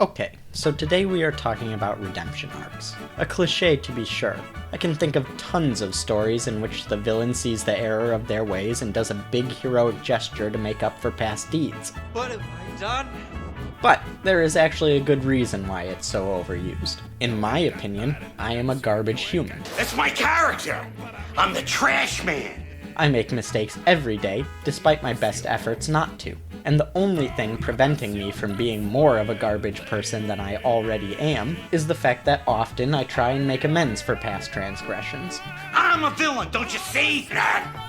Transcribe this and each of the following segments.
Okay, so today we are talking about redemption arcs. A cliche to be sure. I can think of tons of stories in which the villain sees the error of their ways and does a big heroic gesture to make up for past deeds. What have I done? But there is actually a good reason why it's so overused. In my opinion, I am a garbage human. That's my character! I'm the trash man! I make mistakes every day, despite my best efforts not to. And the only thing preventing me from being more of a garbage person than I already am is the fact that often I try and make amends for past transgressions. I'm a villain, don't you see?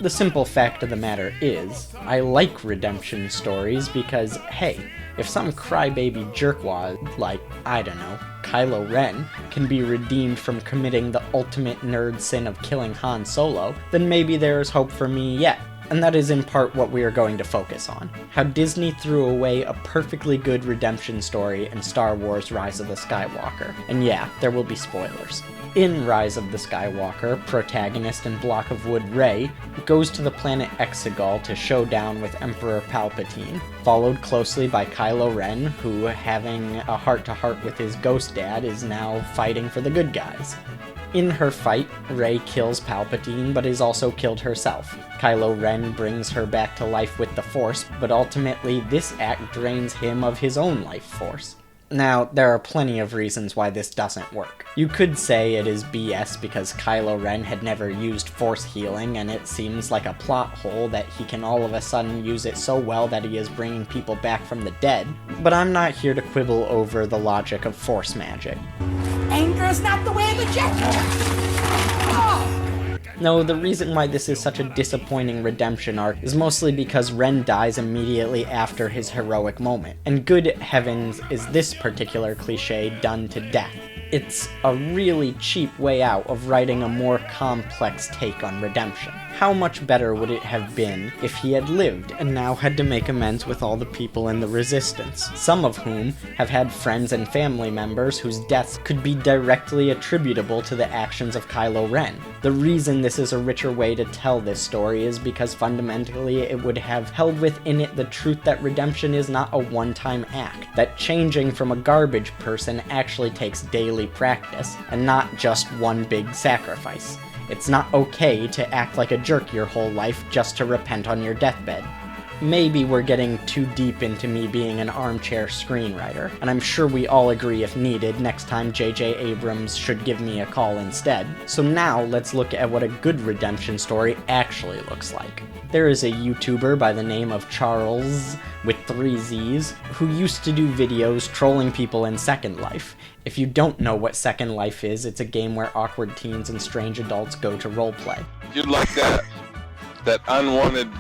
The simple fact of the matter is, I like redemption stories because, hey, if some crybaby jerkwad like, I don't know, Kylo Ren can be redeemed from committing the ultimate nerd sin of killing Han Solo, then maybe there is hope for me yet. And that is in part what we are going to focus on. How Disney threw away a perfectly good redemption story in Star Wars Rise of the Skywalker. And yeah, there will be spoilers. In Rise of the Skywalker, protagonist and block of wood Rey goes to the planet Exegol to show down with Emperor Palpatine, followed closely by Kylo Ren, who, having a heart-to-heart with his ghost dad, is now fighting for the good guys. In her fight, Rey kills Palpatine, but is also killed herself. Kylo Ren brings her back to life with the Force, but ultimately this act drains him of his own life force. Now, there are plenty of reasons why this doesn't work. You could say it is BS because Kylo Ren had never used Force healing, and it seems like a plot hole that he can all of a sudden use it so well that he is bringing people back from the dead. But I'm not here to quibble over the logic of Force magic. Anger is not the way of the Jedi! No, the reason why this is such a disappointing redemption arc is mostly because Ren dies immediately after his heroic moment. And good heavens is this particular cliche done to death. It's a really cheap way out of writing a more complex take on redemption. How much better would it have been if he had lived and now had to make amends with all the people in the Resistance, some of whom have had friends and family members whose deaths could be directly attributable to the actions of Kylo Ren. The reason this is a richer way to tell this story is because fundamentally it would have held within it the truth that redemption is not a one-time act, that changing from a garbage person actually takes daily practice, and not just one big sacrifice. It's not okay to act like a jerk your whole life just to repent on your deathbed. Maybe we're getting too deep into me being an armchair screenwriter, and I'm sure we all agree if needed, next time J.J. Abrams should give me a call instead. So now let's look at what a good redemption story actually looks like. There is a YouTuber by the name of Charles, with 3 Z's, who used to do videos trolling people in Second Life. If you don't know what Second Life is, it's a game where awkward teens and strange adults go to roleplay. You'd like that unwanted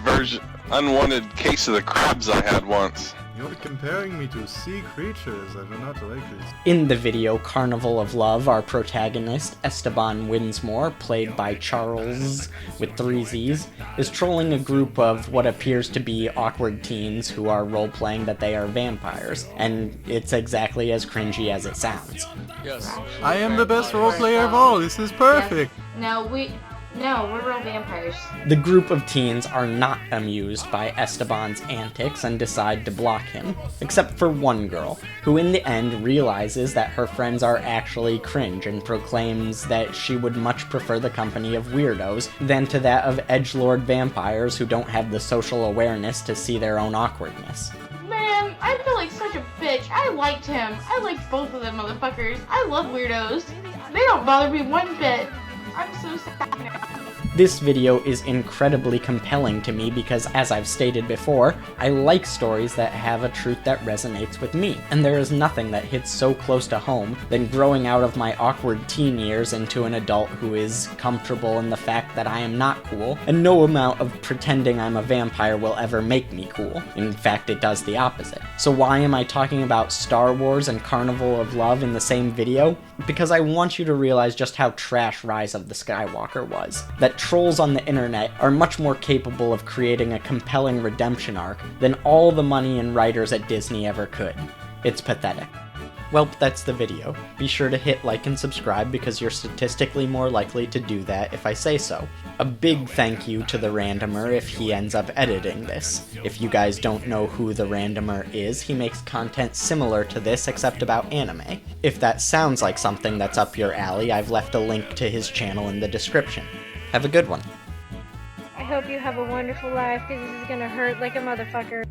case of the crabs I had once. You're comparing me to sea creatures. I do not like this. In the video Carnival of Love, our protagonist, Esteban Winsmore, played by Charles with 3 Z's, is trolling a group of what appears to be awkward teens who are role-playing that they are vampires, and it's exactly as cringy as it sounds. Yes. I am the best role player of all. This is perfect. No, we're real vampires. The group of teens are not amused by Esteban's antics and decide to block him, except for one girl, who in the end realizes that her friends are actually cringe and proclaims that she would much prefer the company of weirdos than to that of edgelord vampires who don't have the social awareness to see their own awkwardness. Man, I feel like such a bitch. I liked him. I liked both of them motherfuckers. I love weirdos. They don't bother me one bit. I'm so sad now. This video is incredibly compelling to me because, as I've stated before, I like stories that have a truth that resonates with me, and there is nothing that hits so close to home than growing out of my awkward teen years into an adult who is comfortable in the fact that I am not cool, and no amount of pretending I'm a vampire will ever make me cool. In fact, it does the opposite. So why am I talking about Star Wars and Carnival of Love in the same video? Because I want you to realize just how trash Rise of the Skywalker was. That trolls on the internet are much more capable of creating a compelling redemption arc than all the money and writers at Disney ever could. It's pathetic. Well, that's the video. Be sure to hit like and subscribe because you're statistically more likely to do that if I say so. A big thank you to the randomer if he ends up editing this. If you guys don't know who the randomer is, he makes content similar to this except about anime. If that sounds like something that's up your alley, I've left a link to his channel in the description. Have a good one. I hope you have a wonderful life, because this is gonna hurt like a motherfucker.